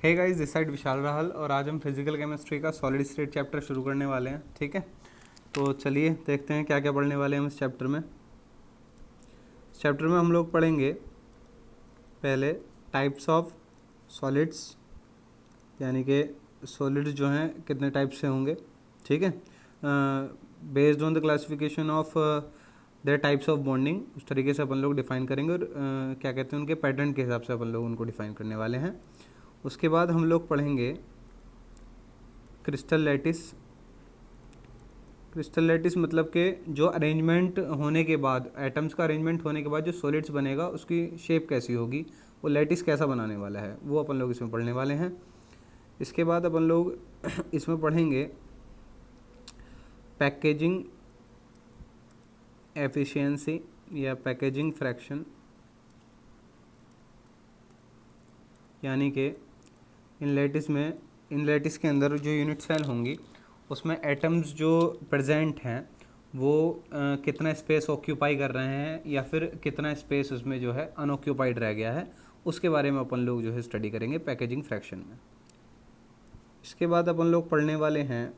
Hey guys, this side विशाल राहल और आज हम फिजिकल केमिस्ट्री का सॉलिड स्टेट चैप्टर शुरू करने वाले हैं। ठीक है, तो चलिए देखते हैं क्या क्या पढ़ने वाले हैं हम इस चैप्टर में। इस चैप्टर में हम लोग पढ़ेंगे पहले टाइप्स ऑफ सॉलिड्स, यानी कि सॉलिड्स जो हैं कितने टाइप से होंगे। ठीक है, based on the classification of their types of bonding, उस तरीके से अपन लोग डिफाइन करेंगे और क्या कहते हैं उनके पैटर्न के हिसाब से अपन लोग उनको डिफाइन करने वाले हैं। उसके बाद हम लोग पढ़ेंगे क्रिस्टल लैटिस। क्रिस्टल लैटिस मतलब कि जो अरेंजमेंट होने के बाद, एटम्स का अरेंजमेंट होने के बाद जो सॉलिड्स बनेगा उसकी शेप कैसी होगी, वो लैटिस कैसा बनाने वाला है, वो अपन लोग इसमें पढ़ने वाले हैं। इसके बाद अपन लोग इसमें पढ़ेंगे पैकेजिंग एफिशिएंसी या पैकेजिंग फ्रैक्शन, यानी कि इन लैटिस के अंदर जो यूनिट सेल होंगी उसमें एटम्स जो प्रेजेंट हैं वो कितना स्पेस ऑक्यूपाई कर रहे हैं या फिर कितना स्पेस उसमें जो है अनऑक्यूपाइड रह गया है, उसके बारे में अपन लोग जो है स्टडी करेंगे पैकेजिंग फ्रैक्शन में। इसके बाद अपन लोग पढ़ने वाले हैं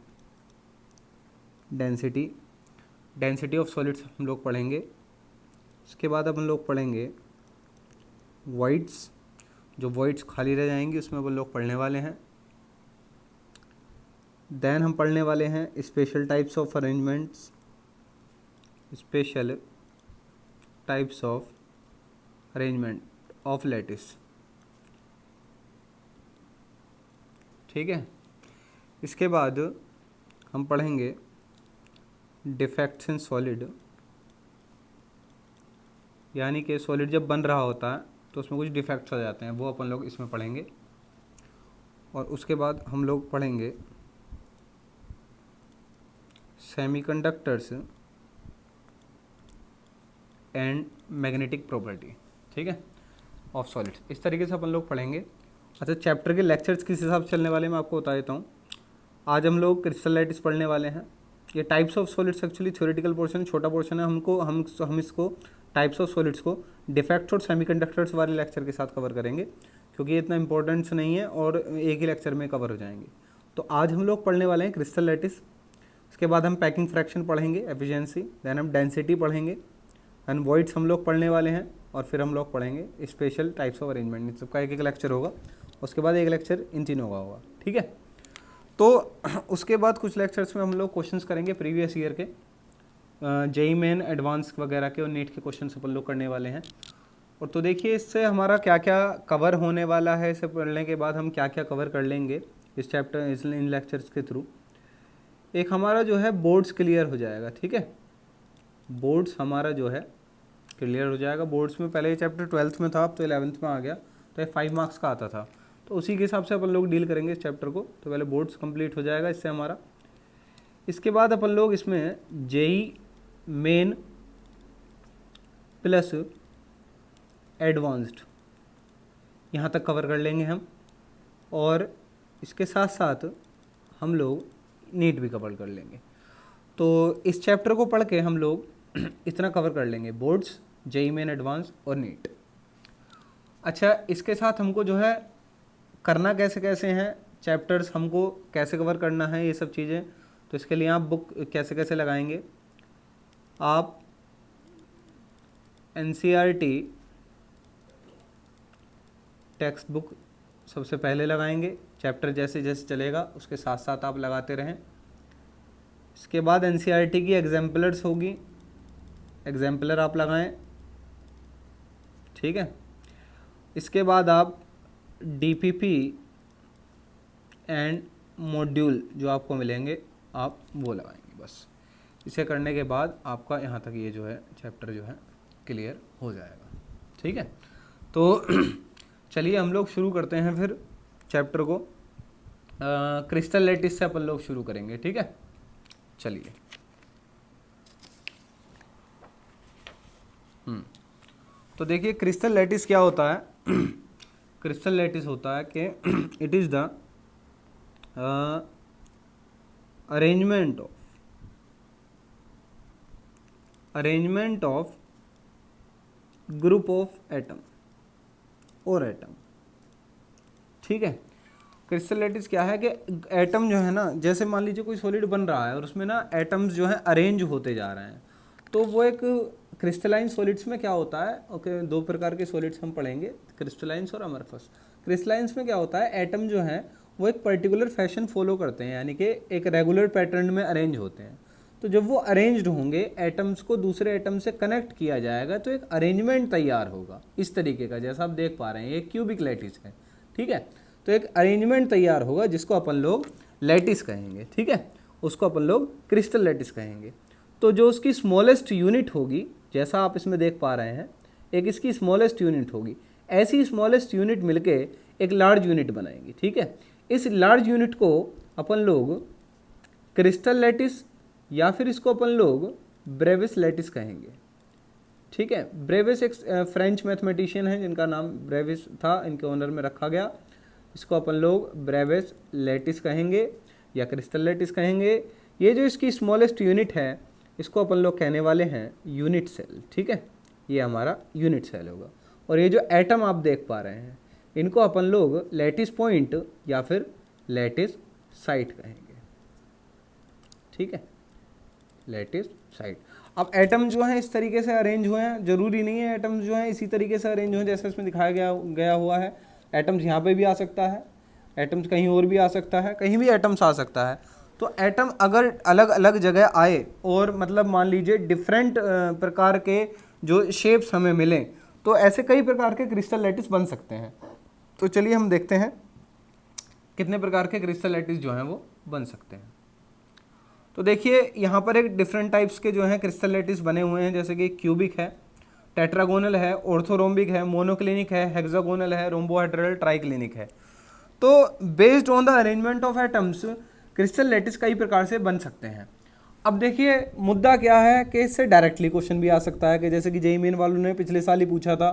डेंसिटी ऑफ सॉलिड्स हम लोग पढ़ेंगे। इसके बाद अपन लोग पढ़ेंगे वॉइड्स, जो वॉइड्स खाली रह जाएंगी उसमें अपन लोग पढ़ने वाले हैं। देन हम पढ़ने वाले हैं special types of arrangements, special types of arrangement of lattice. ठीक है, इसके बाद हम पढ़ेंगे डिफेक्ट्स इन सॉलिड, यानी कि सॉलिड जब बन रहा होता है तो उसमें कुछ डिफेक्ट्स आ जाते हैं, वो अपन लोग इसमें पढ़ेंगे। और उसके बाद हम लोग पढ़ेंगे सेमीकंडक्टर्स एंड मैग्नेटिक प्रॉपर्टी, ठीक है, ऑफ सॉलिड्स। इस तरीके से अपन लोग पढ़ेंगे। अच्छा, चैप्टर के लेक्चर्स किस हिसाब से चलने वाले मैं आपको बता देता हूँ। आज हम लोग क्रिस्टल लैटिस पढ़ने वाले हैं। ये types of solids actually theoretical portion, छोटा पोर्शन है। हम इसको टाइप्स ऑफ सॉलिड्स को डिफेक्ट्स और सेमीकंडक्टर्स वाले लेक्चर के साथ कवर करेंगे, क्योंकि ये इतना इंपॉर्टेंस नहीं है और एक ही लेक्चर में कवर हो जाएंगे। तो आज हम लोग पढ़ने वाले हैं क्रिस्टल लैटिस। इसके बाद हम पैकिंग फ्रैक्शन पढ़ेंगे, एफिशिएंसी, देन हम डेंसिटी पढ़ेंगे, एंड वॉइड्स हम लोग पढ़ने वाले हैं, और फिर हम लोग पढ़ेंगे स्पेशल टाइप्स ऑफ अरेंजमेंट। इन सबका एक एक लेक्चर होगा, उसके बाद एक लेक्चर इन तीनों का होगा। ठीक है, तो उसके बाद कुछ लेक्चर्स में हम लोग क्वेश्चंस करेंगे प्रीवियस ईयर के, जेई मेन, एडवांस वगैरह के और नीट के क्वेश्चंस अपन लोग करने वाले हैं। और तो देखिए इससे हमारा क्या क्या कवर होने वाला है, इसे पढ़ने के बाद हम क्या क्या कवर कर लेंगे इस चैप्टर, इन लेक्चर्स के थ्रू। एक हमारा जो है बोर्ड्स क्लियर हो जाएगा। ठीक है, बोर्ड्स हमारा जो है क्लियर हो जाएगा। बोर्ड्स में पहले ये चैप्टर 12th में था, अब तो 11th में आ गया, तो ये 5 मार्क्स का आता था, तो उसी के हिसाब से अपन लोग डील करेंगे इस चैप्टर को। तो पहले बोर्ड्स कंप्लीट हो जाएगा इससे हमारा। इसके बाद अपन लोग इसमें जेई मेन प्लस एडवांस्ड यहाँ तक कवर कर लेंगे हम, और इसके साथ साथ हम लोग नीट भी कवर कर लेंगे। तो इस चैप्टर को पढ़ के हम लोग इतना कवर कर लेंगे, बोर्ड्स, जेई मेन, एडवांस और नीट। अच्छा, इसके साथ हमको जो है करना कैसे कैसे हैं चैप्टर्स, हमको कैसे कवर करना है ये सब चीज़ें, तो इसके लिए आप बुक कैसे कैसे लगाएंगे। आप एनसीईआरटी टेक्स्ट बुक सबसे पहले लगाएंगे, चैप्टर जैसे जैसे चलेगा उसके साथ साथ आप लगाते रहें। इसके बाद एनसीईआरटी की एग्जाम्पलर्स होगी, एग्जाम्पलर आप लगाएं। ठीक है, इसके बाद आप डीपीपी एंड मॉड्यूल जो आपको मिलेंगे आप वो लगाएंगे। बस इसे करने के बाद आपका यहाँ तक ये जो है चैप्टर जो है क्लियर हो जाएगा। ठीक है, तो चलिए हम लोग शुरू करते हैं फिर चैप्टर को। क्रिस्टल लैटिस से अपन लोग शुरू करेंगे। ठीक है, चलिए। तो देखिए क्रिस्टल लैटिस क्या होता है। क्रिस्टल लैटिस होता है कि it is the arrangement of group of atom और एटम। ठीक है, क्रिस्टल लैटिस क्या है कि एटम जो है ना, जैसे मान लीजिए कोई सॉलिड बन रहा है और उसमें ना एटम्स जो है अरेंज होते जा रहे हैं, तो वो एक क्रिस्टलाइन सॉलिड्स में क्या होता है, ओके, दो प्रकार के सॉलिड्स हम पढ़ेंगे, क्रिस्टलाइंस और अमरफस। क्रिस्टलाइंस में क्या होता है, एटम जो है वो एक पर्टिकुलर फैशन फॉलो करते हैं, यानी कि एक रेगुलर पैटर्न में अरेंज होते हैं। तो जब वो अरेंज्ड होंगे, एटम्स को दूसरे एटम से कनेक्ट किया जाएगा तो एक अरेंजमेंट तैयार होगा इस तरीके का, जैसा आप देख पा रहे हैं ये क्यूबिक लैटिस है, ठीक है। तो एक अरेंजमेंट तैयार होगा जिसको अपन लोग लैटिस कहेंगे, ठीक है, उसको अपन लोग क्रिस्टल लैटिस कहेंगे। तो जो उसकी स्मॉलेस्ट यूनिट होगी, जैसा आप इसमें देख पा रहे हैं, एक इसकी स्मॉलेस्ट यूनिट होगी, ऐसी स्मॉलेस्ट यूनिट मिलके एक लार्ज यूनिट बनाएंगी, ठीक है। इस लार्ज यूनिट को अपन लोग क्रिस्टल लैटिस या फिर इसको अपन लोग ब्रेविस लैटिस कहेंगे, ठीक है। ब्रेविस एक फ्रेंच मैथमेटिशियन है जिनका नाम ब्रेविस था, इनके ऑनर में रखा गया। इसको अपन लोग ब्रेविस लैटिस कहेंगे या क्रिस्टल लैटिस कहेंगे। ये जो इसकी स्मॉलेस्ट यूनिट है, इसको अपन लोग कहने वाले हैं यूनिट सेल, ठीक है, ये हमारा यूनिट सेल होगा। और ये जो एटम आप देख पा रहे हैं, इनको अपन लोग लैटिस पॉइंट या फिर लैटिस साइट कहेंगे, ठीक है, लैटिस साइट। अब एटम जो है इस तरीके से अरेंज हुए हैं, जरूरी नहीं है एटम्स जो है इसी तरीके से अरेंज हुए जैसे इसमें दिखाया गया हुआ है। एटम्स यहाँ पे भी आ सकता है, एटम्स कहीं और भी आ सकता है, कहीं भी एटम्स आ सकता है। तो एटम अगर अलग अलग जगह आए और मतलब मान लीजिए डिफरेंट प्रकार के जो शेप्स हमें मिलें, तो ऐसे कई प्रकार के क्रिस्टल लैटिस बन सकते हैं। तो चलिए हम देखते हैं कितने प्रकार के क्रिस्टल लैटिस जो हैं वो बन सकते हैं। तो देखिए यहाँ पर एक डिफरेंट टाइप्स के जो हैं क्रिस्टल लैटिस बने हुए हैं, जैसे कि क्यूबिक है, टेट्रागोनल है, ऑर्थोरोम्बिक है, मोनोक्लिनिक है, हेक्सागोनल है, रोम्बोहेड्रल, ट्राइक्लिनिक है। तो based on the arrangement of atoms crystal lattice कई प्रकार से बन सकते हैं। अब देखिए मुद्दा क्या है कि इससे डायरेक्टली क्वेश्चन भी आ सकता है, कि जैसे कि जेईई मेन वालों ने पिछले साल ही पूछा था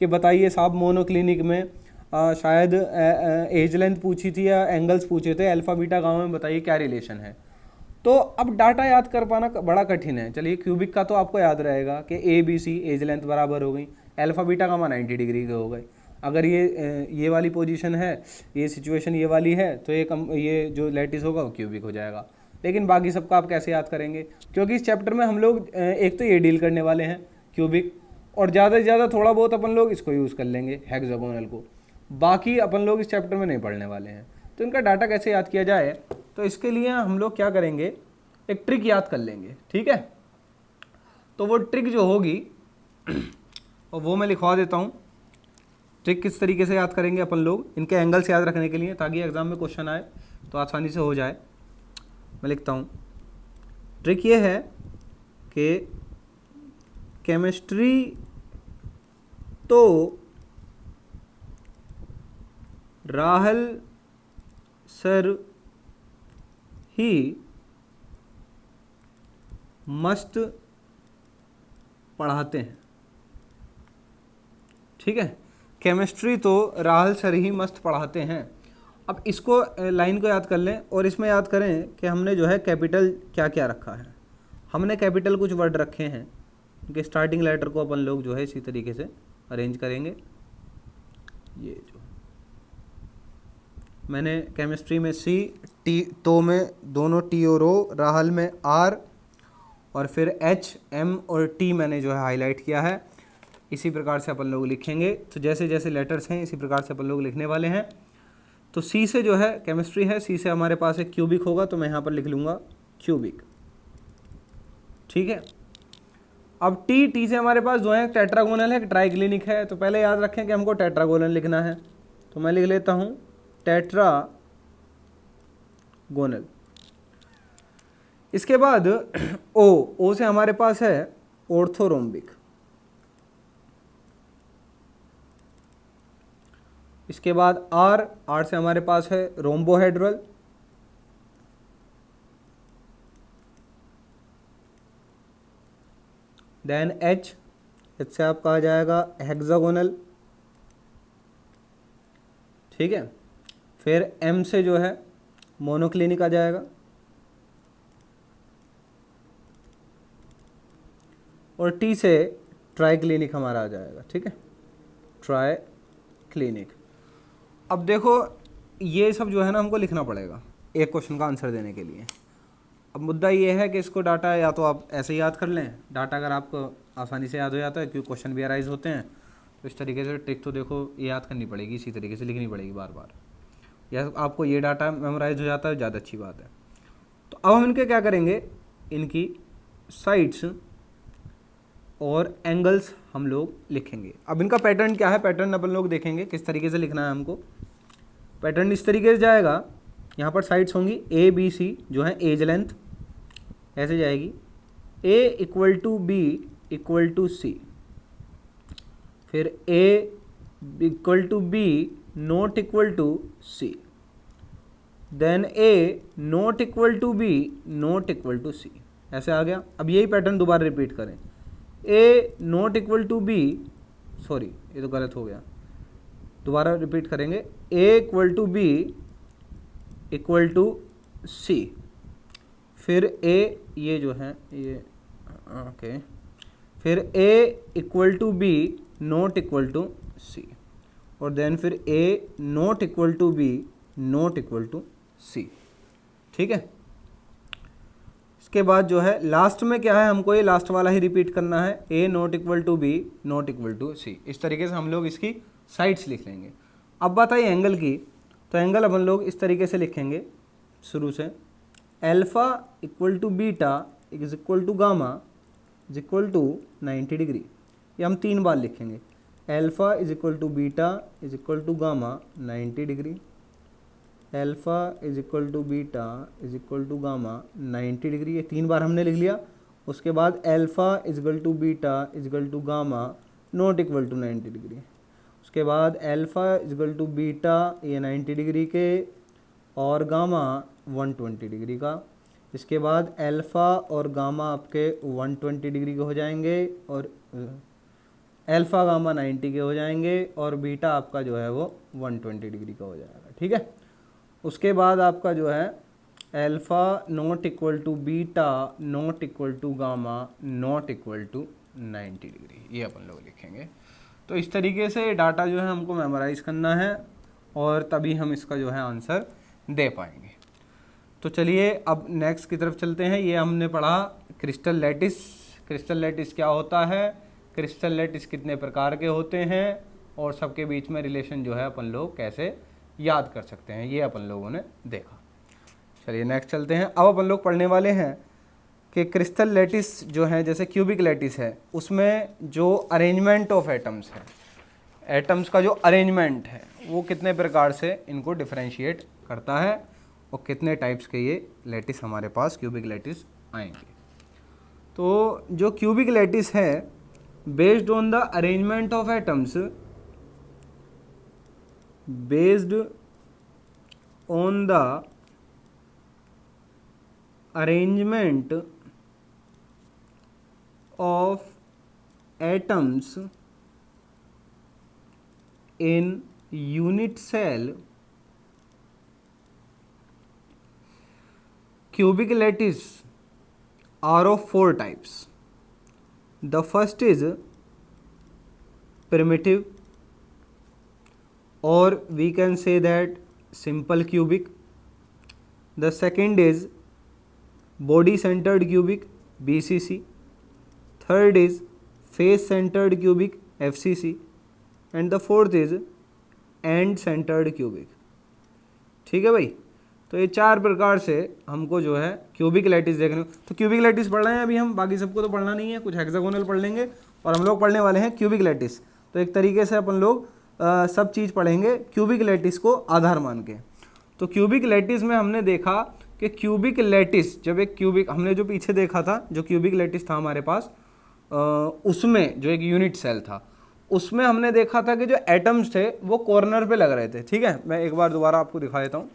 कि बताइए साहब मोनोक्लिनिक में शायद एज लेंथ पूछी थी या एंगल्स पूछे थे, अल्फा बीटा गामा में बताइए क्या रिलेशन है। तो अब डाटा याद कर पाना बड़ा कठिन है। चलिए क्यूबिक का तो आपको याद रहेगा कि A B C edge length बराबर हो गई, अल्फा बीटा गामा 90 डिग्री के हो गए। अगर ये वाली पोजीशन है, ये सिचुएशन ये वाली है, तो ये जो लैटिस होगा वो क्यूबिक हो जाएगा। लेकिन बाकी सबका आप कैसे याद करेंगे, क्योंकि इस चैप्टर में हम लोग एक तो ये डील करने वाले हैं क्यूबिक, और ज़्यादा से ज़्यादा थोड़ा बहुत अपन लोग इसको यूज़ कर लेंगे हेक्सागोनल को, बाकी अपन लोग इस चैप्टर में नहीं पढ़ने वाले हैं। तो इनका डाटा कैसे याद किया जाए, तो इसके लिए हम लोग क्या करेंगे, एक ट्रिक याद कर लेंगे, ठीक है। तो वो ट्रिक जो होगी और वो मैं लिखवा देता हूँ। ट्रिक किस तरीके से याद करेंगे अपन लोग, इनके एंगल्स याद रखने के लिए, ताकि एग्जाम में क्वेश्चन आए तो आसानी से हो जाए। मैं लिखता हूँ, ट्रिक ये है कि केमिस्ट्री तो राहल सर ही मस्त पढ़ाते हैं, ठीक है। केमिस्ट्री तो राहल सर ही मस्त पढ़ाते हैं। अब इसको लाइन को याद कर लें और इसमें याद करें कि हमने जो है कैपिटल क्या क्या रखा है। हमने कैपिटल कुछ वर्ड रखे हैं, उनके स्टार्टिंग लेटर को अपन लोग जो है इसी तरीके से अरेंज करेंगे। ये जो मैंने केमिस्ट्री में सी, टी तो में दोनों टी और ओ, राहल में आर, और फिर एच, एम और टी मैंने जो है हाईलाइट किया है। इसी प्रकार से अपन लोग लिखेंगे। तो जैसे जैसे लेटर्स हैं इसी प्रकार से अपन लोग लिखने वाले हैं। तो सी से जो है केमिस्ट्री है, सी से हमारे पास एक क्यूबिक होगा, तो मैं यहाँ पर लिख लूँगा क्यूबिक, ठीक है। अब टी से हमारे पास जो है टेट्रागोनल है, ट्राइक्लिनिक है। तो पहले याद रखें कि हमको टेट्रागोनल लिखना है, तो मैं लिख लेता हूँ टेट्रागोनल। इसके बाद ओ से हमारे पास है ऑर्थोरोम्बिक। इसके बाद आर से हमारे पास है रोम्बोहेड्रल। देन एच से आपका आ जाएगा हेक्सागोनल, ठीक है। फिर एम से जो है मोनोक्लिनिक आ जाएगा, और टी से ट्राइक्लिनिक हमारा आ जाएगा, ठीक है, ट्राइक्लिनिक। अब देखो ये सब जो है ना हमको लिखना पड़ेगा एक क्वेश्चन का आंसर देने के लिए। अब मुद्दा ये है कि इसको डाटा या तो आप ऐसे ही याद कर लें, डाटा अगर आपको आसानी से याद हो जाता है क्योंकि क्वेश्चन भी अराइज होते हैं, तो इस तरीके से ट्रिक तो देखो ये याद करनी पड़ेगी, इसी तरीके से लिखनी पड़ेगी बार बार, या आपको ये डाटा मेमोराइज हो जाता है ज़्यादा अच्छी बात है। तो अब हम इनके क्या करेंगे, इनकी साइड्स और एंगल्स हम लोग लिखेंगे। अब इनका पैटर्न क्या है, पैटर्न अपन लोग देखेंगे किस तरीके से लिखना है हमको। पैटर्न इस तरीके से जाएगा, यहाँ पर साइड्स होंगी ए बी सी जो है एज लेंथ, ऐसे जाएगी A equal to B equal to C, फिर A equal to B not equal to C, then A not equal to B not equal to C, ऐसे आ गया। अब यही पैटर्न दोबारा रिपीट करें, A not equal to B, sorry ये तो गलत हो गया, दोबारा रिपीट करेंगे, A equal to B equal to C, फिर A ये जो है ये ओके, फिर A equal to B not equal to C, और देन फिर A not equal to B not equal to C. ठीक है, इसके बाद जो है लास्ट में क्या है, हमको ये लास्ट वाला ही रिपीट करना है, A not equal to B not equal to C. इस तरीके से हम लोग इसकी साइड्स लिख लेंगे। अब बात आई एंगल की, तो एंगल अपन लोग इस तरीके से लिखेंगे शुरू से, alpha equal to beta is equal to gamma is equal to 90 degree. ये हम 3 बार लिखेंगे, alpha is equal to beta is equal to gamma 90 degree, alpha is equal to beta is equal to gamma 90 degree. ये 3 बार हमने लिख लिया। उसके बाद alpha is equal to beta is equal to gamma not equal to 90 degree. उसके बाद alpha is equal to beta ये 90 डिग्री के और गामा 120 डिग्री का। इसके बाद अल्फ़ा और गामा आपके 120 डिग्री के हो जाएंगे और अल्फ़ा गामा 90 के हो जाएंगे और बीटा आपका जो है वो 120 डिग्री का हो जाएगा। ठीक है, उसके बाद आपका जो है alpha not equal to beta not equal to gamma not equal to 90 degree, ये अपन लोग लिखेंगे। तो इस तरीके से डाटा जो है हमको मेमोराइज़ करना है और तभी हम इसका जो है आंसर दे पाएंगे। तो चलिए अब नेक्स्ट की तरफ चलते हैं। ये हमने पढ़ा क्रिस्टल लैटिस। क्रिस्टल लैटिस क्या होता है, क्रिस्टल लैटिस कितने प्रकार के होते हैं और सबके बीच में रिलेशन जो है अपन लोग कैसे याद कर सकते हैं, ये अपन लोगों ने देखा। चलिए नेक्स्ट चलते हैं। अब अपन लोग पढ़ने वाले हैं कि क्रिस्टल लैटिस जो है जैसे क्यूबिक लैटिस है, उसमें जो अरेंजमेंट ऑफ एटम्स है, एटम्स का जो अरेंजमेंट है वो कितने प्रकार से इनको डिफरेंशिएट करता है और कितने टाइप्स के ये लैटिस हमारे पास क्यूबिक लैटिस आएंगे। तो जो क्यूबिक लैटिस है based on the arrangement of atoms, based on the arrangement of atoms in unit cell, cubic lattice are of 4 types. The first is primitive, or we can say that simple cubic. The second is body centered cubic, BCC. Third is face centered cubic, FCC. And the fourth is and centred cubic. ठीक है भाई, तो ये 4 प्रकार से हमको जो है क्यूबिक लैटिस देखने को। तो क्यूबिक लैटिस पढ़ रहे हैं अभी हम, बाकी सबको तो पढ़ना नहीं है, कुछ हेक्सागोनल पढ़ लेंगे और हम लोग पढ़ने वाले हैं क्यूबिक लैटिस। तो एक तरीके से अपन लोग सब चीज़ पढ़ेंगे क्यूबिक लैटिस को आधार मान के। तो क्यूबिक लैटिस में हमने देखा कि क्यूबिक लैटिस जब एक क्यूबिक, हमने जो पीछे देखा था जो क्यूबिक लैटिस था हमारे पास, उसमें जो एक यूनिट सेल था उसमें हमने देखा था कि जो एटम्स थे वो कॉर्नर पे लग रहे थे। ठीक है, मैं एक बार दोबारा आपको दिखा देता हूँ।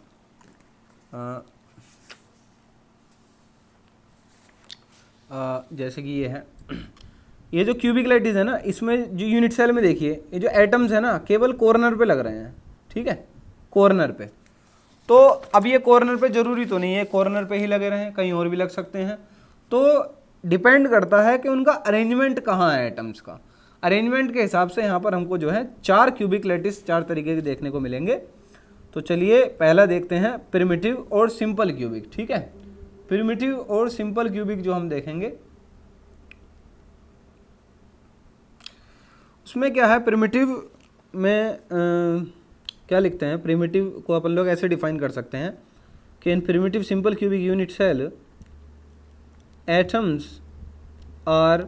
जैसे कि ये है, ये जो क्यूबिक लैटिस है ना, इसमें जो यूनिट सेल में देखिए ये जो एटम्स है ना केवल कॉर्नर पे लग रहे हैं। ठीक है, कॉर्नर पे। तो अब ये कॉर्नर पे जरूरी तो नहीं है कॉर्नर पे ही लगे रहें, कहीं और भी लग सकते हैं। तो डिपेंड करता है कि उनका अरेंजमेंट कहाँ है एटम्स का। अरेंजमेंट के हिसाब से यहाँ पर हमको जो है 4 क्यूबिक लैटिस 4 तरीके के देखने को मिलेंगे। तो चलिए पहला देखते हैं प्रिमिटिव और सिंपल क्यूबिक। ठीक है, प्रिमिटिव और सिंपल क्यूबिक जो हम देखेंगे उसमें क्या है, प्रिमिटिव में क्या लिखते हैं, प्रिमिटिव को अपन लोग ऐसे डिफाइन कर सकते हैं कि in primitive simple cubic unit cell atoms are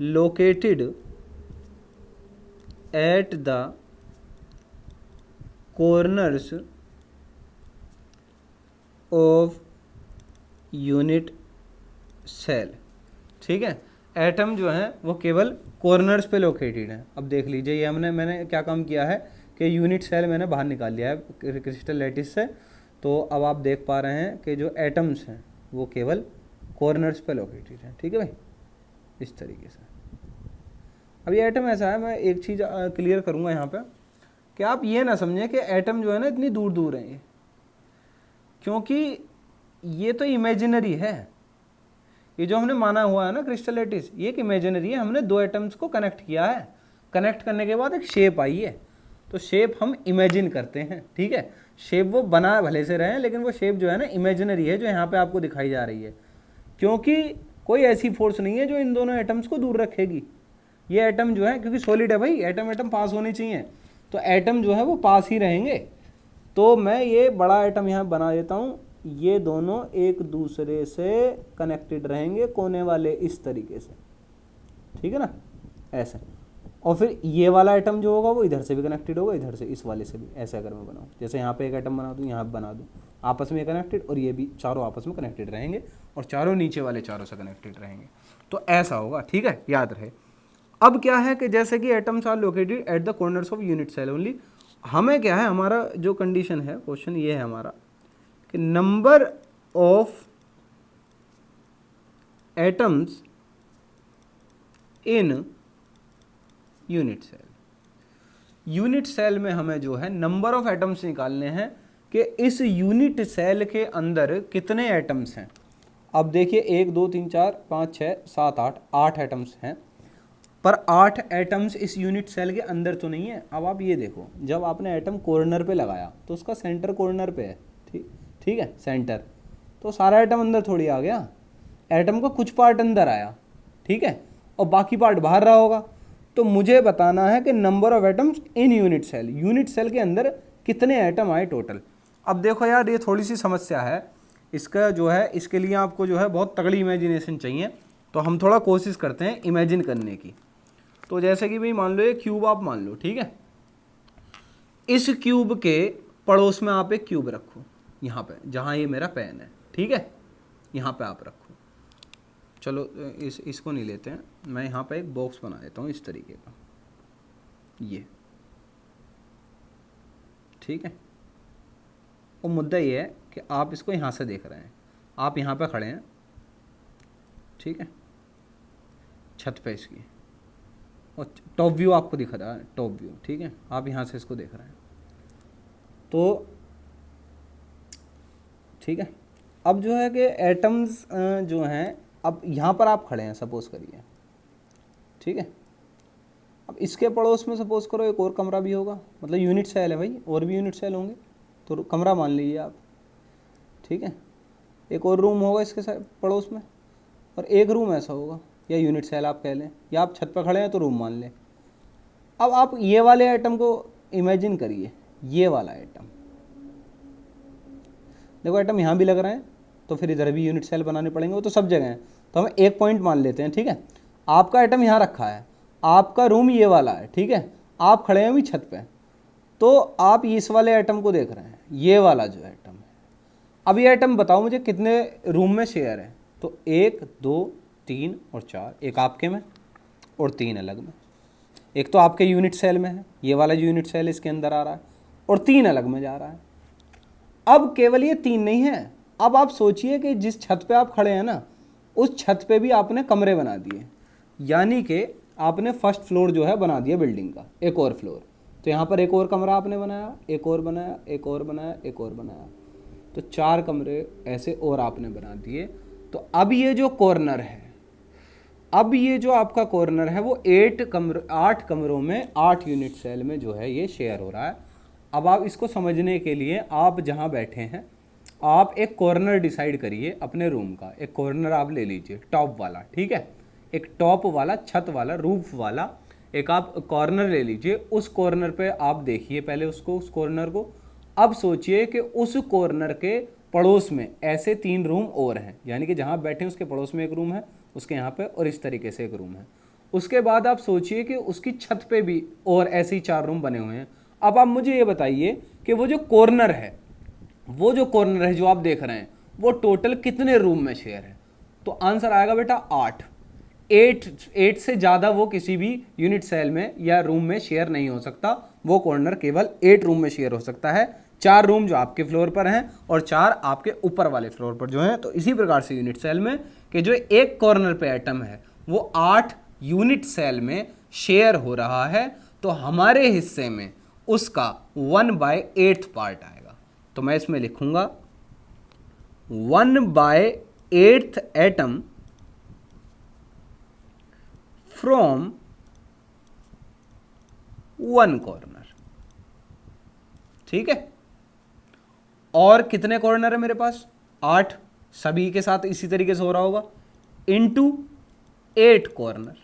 located at the corners of unit cell. ठीक है, एटम जो है वो केवल कॉर्नर्स पे लोकेटेड है। अब देख लीजिए ये मैंने क्या काम किया है कि यूनिट सेल मैंने बाहर निकाल लिया है क्रिस्टल लैटिस से। तो अब आप देख पा रहे हैं कि जो एटम्स हैं वो केवल कॉर्नर्स पे लोकेटेड हैं। ठीक है भाई, इस तरीके से। अब ये एटम ऐसा है, मैं एक चीज़ क्लियर करूँगा यहाँ पे कि आप ये ना समझें कि एटम जो है ना इतनी दूर दूर हैं ये, क्योंकि ये तो इमेजिनरी है। ये जो हमने माना हुआ है ना क्रिस्टल लैटिस, ये एक इमेजिनरी है। हमने दो एटम्स को कनेक्ट किया है, कनेक्ट करने के बाद एक शेप आई है, तो शेप हम इमेजिन करते हैं। ठीक है, शेप वो बना भले से रहे हैं, लेकिन वो शेप जो है ना इमेजिनरी है, जो यहाँ पे आपको दिखाई जा रही है, क्योंकि कोई ऐसी फोर्स नहीं है जो इन दोनों एटम्स को दूर रखेगी। ये एटम जो है, क्योंकि सॉलिड है भाई, एटम पास होने चाहिए, तो एटम जो है वो पास ही रहेंगे। तो मैं ये बड़ा एटम यहाँ बना देता हूँ, ये दोनों एक दूसरे से कनेक्टेड रहेंगे कोने वाले इस तरीके से। ठीक है ना, ऐसे। और फिर ये वाला एटम जो होगा वो इधर से भी कनेक्टेड होगा, इधर से इस वाले से भी। ऐसे अगर मैं बनाऊँ, जैसे यहाँ पे एक एटम बना दूँ, यहाँ बना दूँ, आपस में कनेक्टेड, और ये भी चारों आपस में कनेक्टेड रहेंगे, और चारों नीचे वाले चारों से कनेक्टेड रहेंगे। तो ऐसा होगा। ठीक है, याद रहे। अब क्या है कि जैसे कि atoms are located at the corners of unit cell only, हमें क्या है, हमारा जो कंडीशन है, क्वेश्चन ये है हमारा कि number of atoms in unit cell. Unit cell में हमें जो है नंबर ऑफ एटम्स निकालने हैं कि इस यूनिट सेल के अंदर कितने एटम्स हैं। अब देखिए 1 2 3 4 5 6 7 8 8 एटम्स हैं, पर 8 एटम्स इस यूनिट सेल के अंदर तो नहीं है। अब आप ये देखो, जब आपने एटम कॉर्नर पे लगाया तो उसका सेंटर कॉर्नर पे है। ठीक है, सेंटर, तो सारा एटम अंदर थोड़ी आ गया, एटम का कुछ पार्ट अंदर आया। ठीक है, और बाकी पार्ट बाहर रहा होगा। तो मुझे बताना है कि number of atoms in unit cell, unit cell के अंदर कितने एटम आए टोटल। अब देखो यार, ये थोड़ी सी समस्या है इसका जो है, इसके लिए आपको जो है बहुत तगड़ी इमेजिनेशन चाहिए। तो हम थोड़ा कोशिश करते हैं इमेजिन करने की। तो जैसे कि भाई मान लो ये क्यूब आप मान लो। ठीक है, इस क्यूब के पड़ोस में आप एक क्यूब रखो, यहाँ पे जहाँ ये मेरा पेन है। ठीक है, यहाँ पे आप रखो। चलो इसको नहीं लेते हैं, मैं यहाँ पे एक बॉक्स बना देता हूँ इस तरीके का, ये। ठीक है, और मुद्दा ये है कि आप इसको यहाँ से देख रहे हैं, आप यहाँ पे खड़े हैं। ठीक है, छत पे इसकी, और टॉप व्यू आपको दिख रहा है, टॉप व्यू। ठीक है, आप यहाँ से इसको देख रहे हैं। तो ठीक है, अब जो है कि एटम्स जो हैं, अब यहाँ पर आप खड़े हैं सपोज करिए। ठीक है, अब इसके पड़ोस में सपोज करो एक और कमरा भी होगा, मतलब यूनिट सेल है भाई, और भी यूनिट सेल होंगे, तो कमरा मान लीजिए आप। ठीक है, एक और रूम होगा इसके पड़ोस में, और एक रूम ऐसा होगा, या यूनिट सेल आप कह लें, या आप छत पर खड़े हैं तो रूम मान लें। अब आप ये वाले आइटम को इमेजिन करिए, ये वाला आइटम देखो, आइटम यहाँ भी लग रहे हैं, तो फिर इधर भी यूनिट सेल बनाने पड़ेंगे, वो तो सब जगह हैं। तो हम एक पॉइंट मान लेते हैं। ठीक है, आपका आइटम यहाँ रखा है, आपका रूम ये वाला है। ठीक है, आप खड़े हैं अभी छत पे, तो आप इस वाले आइटम को देख रहे हैं, ये वाला जो आइटम है। अब ये आइटम बताओ मुझे कितने रूम में शेयर है। तो 1 2 3 और 4, एक आपके में और 3 अलग में। एक तो आपके यूनिट सेल में है, ये वाला जो यूनिट सेल इसके अंदर आ रहा है, और 3 अलग में जा रहा है। अब केवल ये 3 नहीं है, अब आप सोचिए कि जिस छत पे आप खड़े हैं ना, उस छत पे भी आपने कमरे बना दिए, यानी कि आपने फर्स्ट फ्लोर जो है बना दिया बिल्डिंग का, एक और फ्लोर। तो यहाँ पर एक और कमरा आपने बनाया, एक और बनाया, एक और बनाया, एक और बनाया, तो 4 कमरे ऐसे और आपने बना दिए। तो अब ये जो कॉर्नर है, अब ये जो आपका कॉर्नर है वो 8 कमरों में 8 यूनिट सेल में जो है ये शेयर हो रहा है। अब आप इसको समझने के लिए आप जहाँ बैठे हैं आप एक कॉर्नर डिसाइड करिए अपने रूम का, एक कॉर्नर आप ले लीजिए टॉप वाला, ठीक है, एक टॉप वाला, छत वाला, रूफ वाला एक आप कॉर्नर ले लीजिए। उस कॉर्नर पे आप देखिए पहले उसको, उस कॉर्नर को। अब सोचिए कि उस कॉर्नर के पड़ोस में ऐसे 3 रूम और हैं, यानी कि जहाँ बैठे हैं उसके पड़ोस में एक रूम है, उसके यहाँ पे और इस तरीके से एक रूम है। उसके बाद आप सोचिए कि उसकी छत पे भी और ऐसे ही 4 रूम बने हुए हैं। अब आप मुझे ये बताइए कि वो जो कॉर्नर है, वो जो कॉर्नर है जो आप देख रहे हैं, वो टोटल कितने रूम में शेयर है? तो आंसर आएगा बेटा 8। 8 से ज़्यादा वो किसी भी यूनिट सेल में या रूम में शेयर नहीं हो सकता। वो कॉर्नर केवल 8 रूम में शेयर हो सकता है, 4 रूम जो आपके फ्लोर पर हैं और 4 आपके ऊपर वाले फ्लोर पर जो हैं। तो इसी प्रकार से यूनिट सेल में कि जो एक कॉर्नर पे एटम है वो 8 यूनिट सेल में शेयर हो रहा है, तो हमारे हिस्से में उसका 1/8 पार्ट आएगा। तो मैं इसमें लिखूंगा 1/8 एटम फ्रॉम 1 कॉर्नर, ठीक है। और कितने कॉर्नर है मेरे पास? 8, सभी के साथ इसी तरीके से हो रहा होगा, इनटू 8 कॉर्नर।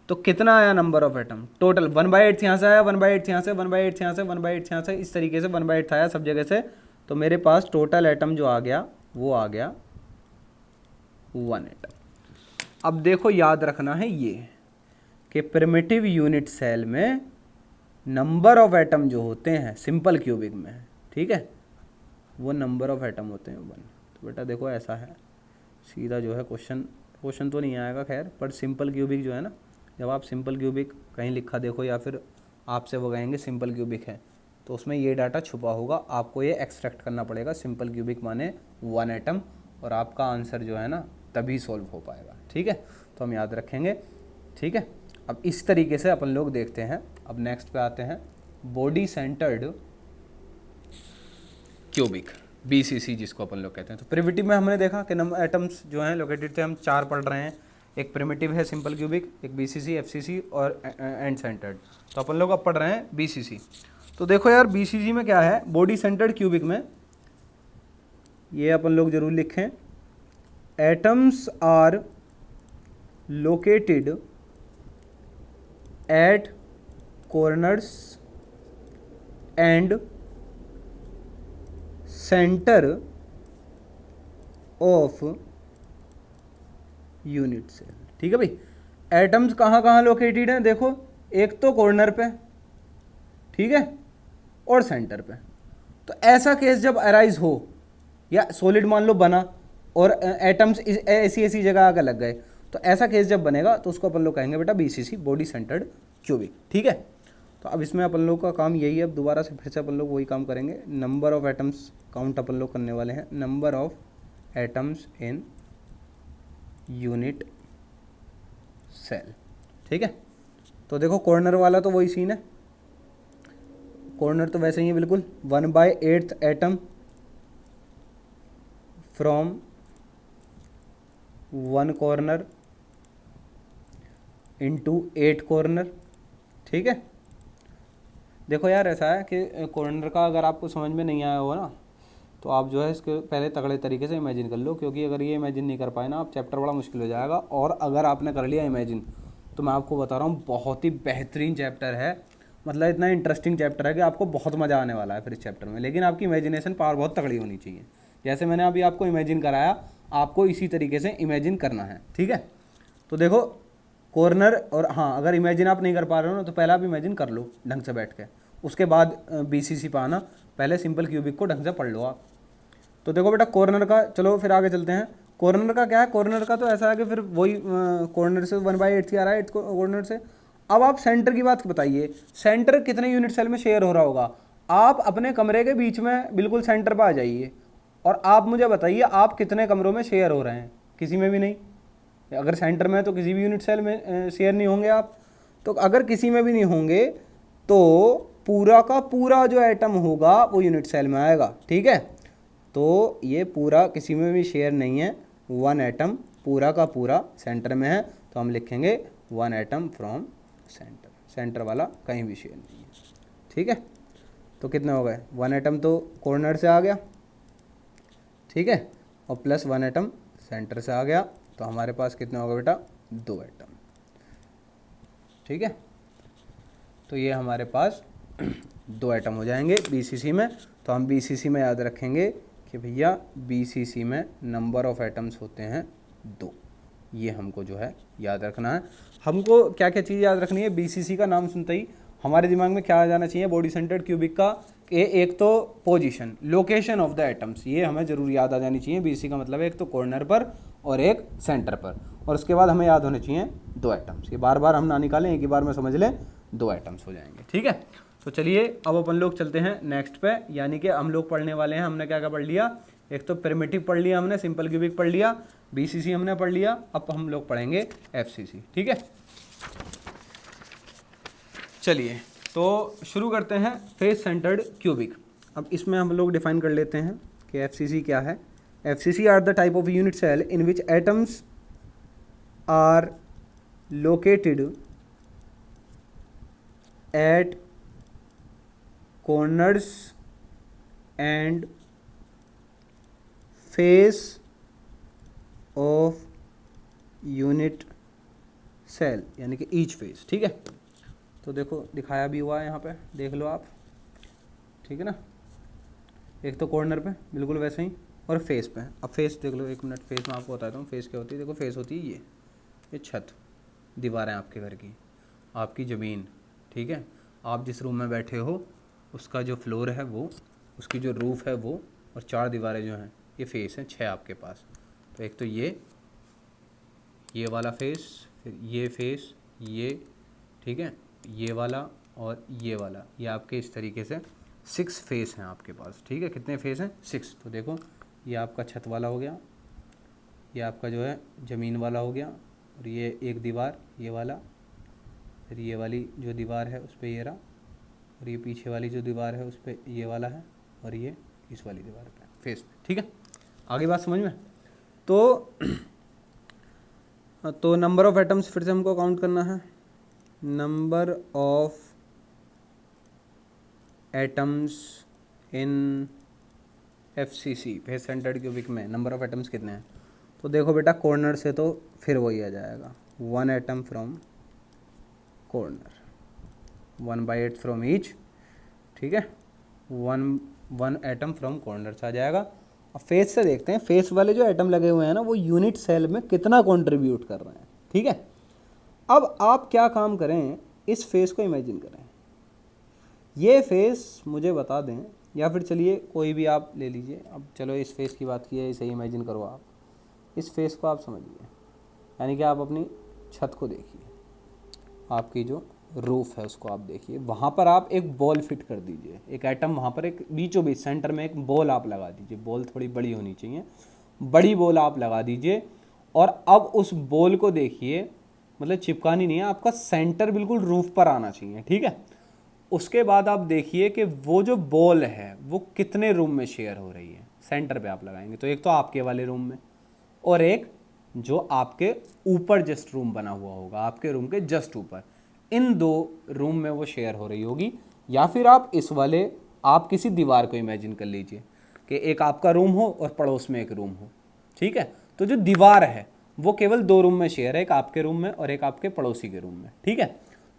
तो कितना आया नंबर ऑफ एटम टोटल? 1/8 यहाँ से आया, 1/8 यहाँ से, 1/8 यहाँ से, 1/8 यहाँ से, इस तरीके से 1/8 आया सब जगह से। तो मेरे पास टोटल एटम जो आ गया वो आ गया 1 एटम। अब देखो याद रखना है ये कि प्रिमिटिव यूनिट सेल में नंबर ऑफ एटम जो होते हैं सिंपल क्यूबिक में, ठीक है, वो नंबर ऑफ एटम होते हैं 1। तो बेटा देखो ऐसा है, सीधा जो है क्वेश्चन तो नहीं आएगा खैर, पर सिंपल क्यूबिक जो है ना, जब आप सिंपल क्यूबिक कहीं लिखा देखो या फिर आपसे वो कहेंगे सिंपल क्यूबिक है, तो उसमें ये डाटा छुपा होगा, आपको ये एक्सट्रैक्ट करना पड़ेगा। सिंपल क्यूबिक माने 1 एटम, और आपका आंसर जो है ना तभी सॉल्व हो पाएगा, ठीक है। तो हम याद रखेंगे, ठीक है। अब इस तरीके से अपन लोग देखते हैं। अब नेक्स्ट पे आते हैं, बॉडी सेंटर्ड क्यूबिक, BCC जिसको अपन लोग कहते हैं। तो प्रिमिटिव में हमने देखा कि नंबर एटम्स जो हैं लोकेटेड थे, हम 4 पढ़ रहे हैं। एक प्रिमिटिव है सिंपल क्यूबिक, एक BCC, FCC और एंड सेंटर्ड। तो अपन लोग अब पढ़ रहे हैं BCC। तो देखो यार BCC में क्या है, बॉडी सेंटर्ड क्यूबिक में ये अपन लोग जरूर लिखें, atoms are located at corners and centre of unit cell, ठीक है भाई। एटम्स कहाँ कहाँ लोकेटेड हैं? देखो एक तो कॉर्नर पे, ठीक है, और सेंटर पे। तो ऐसा केस जब अराइज हो, या सॉलिड मान लो बना और एटम्स ऐसी ऐसी जगह आकर लग गए, तो ऐसा केस जब बनेगा तो उसको अपन लोग कहेंगे बेटा BCC, बॉडी सेंटर्ड क्यूबिक, ठीक है। तो अब इसमें अपन लोग का काम यही है, अब दोबारा से फिर से अपन लोग वही काम करेंगे। नंबर ऑफ एटम्स काउंट अपन लोग करने वाले हैं, number of atoms in unit cell, ठीक है। तो देखो कॉर्नर वाला तो वही सीन है, कॉर्नर तो वैसे ही है बिल्कुल, 1/8 atom from 1 corner into 8 corner, ठीक है। देखो यार ऐसा है कि कॉर्नर का अगर आपको समझ में नहीं आया होगा ना, तो आप जो है इसके पहले तगड़े तरीके से इमेजिन कर लो, क्योंकि अगर ये इमेजिन नहीं कर पाए ना आप, चैप्टर बड़ा मुश्किल हो जाएगा। और अगर आपने कर लिया इमेजिन, तो मैं आपको बता रहा हूँ बहुत ही बेहतरीन चैप्टर है, मतलब इतना इंटरेस्टिंग चैप्टर है कि आपको बहुत मज़ा आने वाला है फिर इस चैप्टर में। लेकिन आपकी इमेजिनेशन पावर बहुत तगड़ी होनी चाहिए। जैसे मैंने अभी आपको इमेजिन कराया, आपको इसी तरीके से इमेजिन करना है, ठीक है। तो देखो कॉर्नर, और हाँ अगर इमेजिन आप नहीं कर पा रहे हो ना, तो पहले आप इमेजिन कर लो ढंग से बैठ के, उसके बाद BCC पे आना, पहले सिंपल क्यूबिक को ढंग से पढ़ लो आप। तो देखो बेटा कॉर्नर का, चलो फिर आगे चलते हैं। कॉर्नर का क्या है? कॉर्नर का तो ऐसा है कि फिर वही कॉर्नर से 1/8 ही आ रहा है, 8 कॉर्नर से। अब आप सेंटर की बात बताइए, सेंटर कितने यूनिट सेल में शेयर हो रहा होगा? आप अपने कमरे के बीच में बिल्कुल सेंटर पर आ जाइए और आप मुझे बताइए आप कितने कमरों में शेयर हो रहे हैं? किसी में भी नहीं। अगर सेंटर में है तो किसी भी यूनिट सेल में शेयर नहीं होंगे आप। तो अगर किसी में भी नहीं होंगे तो पूरा का पूरा जो एटम होगा वो यूनिट सेल में आएगा, ठीक है। तो ये पूरा किसी में भी शेयर नहीं है, 1 एटम पूरा का पूरा सेंटर में है, तो हम लिखेंगे 1 एटम फ्रॉम सेंटर। सेंटर वाला कहीं भी शेयर नहीं है, ठीक है। तो कितने हो गए, 1 एटम तो कॉर्नर से आ गया, ठीक है, और प्लस 1 एटम सेंटर से आ गया, तो हमारे पास कितने हो गए बेटा, 2 एटम, ठीक है। तो ये हमारे पास 2 एटम हो जाएंगे BCC में। तो हम BCC में याद रखेंगे कि भैया BCC में नंबर ऑफ एटम्स होते हैं 2, ये हमको जो है याद रखना है। हमको क्या क्या चीज़ याद रखनी है, BCC का नाम सुनते ही हमारे दिमाग में क्या आ जाना चाहिए, बॉडी सेंटर्ड क्यूबिक का एक तो position, location of the atoms, ये हमें जरूर याद आ जानी चाहिए। BCC का मतलब है एक तो कॉर्नर पर और एक सेंटर पर, और उसके बाद हमें याद होने चाहिए 2 एटम्स। ये बार बार हम ना निकालें, एक ही बार में समझ लें, 2 एटम्स हो जाएंगे, ठीक है। तो चलिए अब अपन लोग चलते हैं नेक्स्ट पे, यानी कि हम लोग पढ़ने वाले हैं, हमने क्या क्या पढ़ लिया, एक तो प्रिमिटिव पढ़ लिया हमने, सिंपल क्यूबिक पढ़ लिया, BCC हमने पढ़ लिया, अब हम लोग पढ़ेंगे FCC, ठीक है। चलिए तो शुरू करते हैं फेस सेंटर्ड क्यूबिक। अब इसमें हम लोग डिफाइन कर लेते हैं कि FCC क्या है। FCC are the type of unit cell in which atoms are located at corners and face of unit cell, यानी कि each face, ठीक है। तो देखो दिखाया भी हुआ है यहाँ पे, देख लो आप, ठीक है ना। एक तो कॉर्नर पे बिल्कुल वैसे ही, और फेस पे। अब फेस देख लो, 1 मिनट, फेस में आपको बताता हूँ फेस क्या होती है। देखो फेस होती है ये छत, दीवारें आपके घर की, आपकी ज़मीन, ठीक है। आप जिस रूम में बैठे हो उसका जो फ्लोर है वो, उसकी जो रूफ़ है वो, और 4 दीवारें जो हैं, ये फेस हैं 6 आपके पास। तो एक तो ये वाला फेस, फिर ये फेस, ये, ठीक है, ये वाला और ये वाला, ये आपके इस तरीके से 6 फेस हैं आपके पास, ठीक है। कितने फेस हैं, 6। तो देखो ये आपका छत वाला हो गया, ये आपका जो है ज़मीन वाला हो गया, और ये एक दीवार ये वाला, फिर ये वाली जो दीवार है उस पर ये रहा, और ये पीछे वाली जो दीवार है उस पर ये वाला है, और ये इस वाली दीवार पे फेस पे, ठीक है। आगे बात समझ में। तो नंबर ऑफ एटम्स फिर से हमको काउंट करना है। Number of atoms in FCC face centred cubic में नंबर ऑफ एटम्स कितने हैं। तो देखो बेटा कॉर्नर से तो फिर वही आ जाएगा, 1 atom from corner, 1/8 from each, ठीक है, 1 एटम फ्रॉम कॉर्नर से आ जाएगा। अब फेस से देखते हैं, फेस वाले जो एटम लगे हुए हैं ना, वो यूनिट सेल में कितना कंट्रीब्यूट कर रहे हैं, ठीक है। अब आप क्या काम करें, इस फेस को इमेजिन करें, ये फेस मुझे बता दें, या फिर चलिए कोई भी आप ले लीजिए। अब चलो इस फेस की बात की है, इसे इमेजिन करो आप, इस फेस को आप समझिए, यानी कि आप अपनी छत को देखिए, आपकी जो रूफ है उसको आप देखिए, वहाँ पर आप एक बॉल फिट कर दीजिए, एक एटम वहाँ पर, एक बीचों बीच सेंटर में एक बॉल आप लगा दीजिए। बॉल थोड़ी बड़ी होनी चाहिए, बड़ी बॉल आप लगा दीजिए, और अब उस बॉल को देखिए, मतलब चिपकानी नहीं है, आपका सेंटर बिल्कुल रूफ पर आना चाहिए, ठीक है। उसके बाद आप देखिए कि वो जो बॉल है वो कितने रूम में शेयर हो रही है। सेंटर पे आप लगाएंगे तो एक तो आपके वाले रूम में, और एक जो आपके ऊपर जस्ट रूम बना हुआ होगा, आपके रूम के जस्ट ऊपर, इन 2 रूम में वो शेयर हो रही होगी। या फिर आप इस वाले, आप किसी दीवार को इमेजिन कर लीजिए कि एक आपका रूम हो और पड़ोस में एक रूम हो, ठीक है। तो जो दीवार है वो केवल 2 रूम में शेयर है, एक आपके रूम में और एक आपके पड़ोसी के रूम में, ठीक है।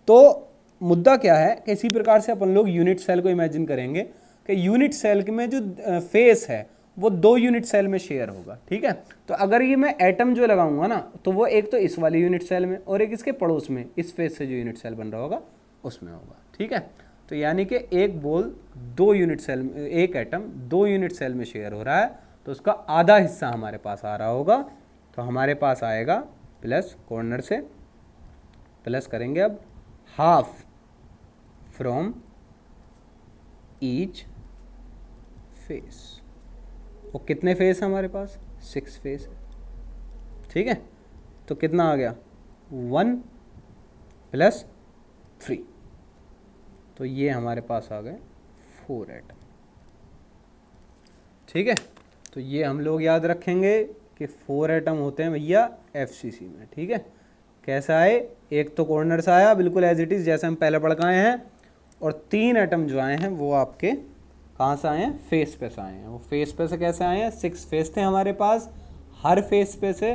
तो मुद्दा क्या है कि इसी प्रकार से अपन लोग यूनिट सेल को इमेजिन करेंगे कि यूनिट सेल में जो फेस है वो 2 यूनिट सेल में शेयर होगा, ठीक है। तो अगर ये मैं एटम जो लगाऊंगा ना, तो वो एक तो इस वाली यूनिट सेल में और एक इसके पड़ोस में, इस फेस से जो यूनिट सेल बन रहा होगा उसमें होगा, ठीक है। तो यानी कि एक बॉल 2 यूनिट सेल में, एक एटम 2 यूनिट सेल में शेयर हो रहा है, तो उसका आधा हिस्सा हमारे पास आ रहा होगा। तो हमारे पास आएगा प्लस, कॉर्नर से प्लस करेंगे अब, हाफ फ्रॉम ईच फेस। वो कितने फेस हैं हमारे पास, 6 फेस है, ठीक है। तो कितना आ गया, 1 + 3, तो ये हमारे पास आ गए 4 एटम, ठीक है। तो ये हम लोग याद रखेंगे कि 4 एटम होते हैं भैया FCC में, ठीक है। कैसा आए, एक तो कॉर्नर से आया बिल्कुल एज इट इज़ जैसे हम पहले पढ़ के आए हैं, और 3 एटम जो आए हैं वो आपके कहाँ से आए हैं, फेस पे से आए हैं। वो फेस पे से कैसे आए हैं, 6 फेस थे हमारे पास, हर फेस पे से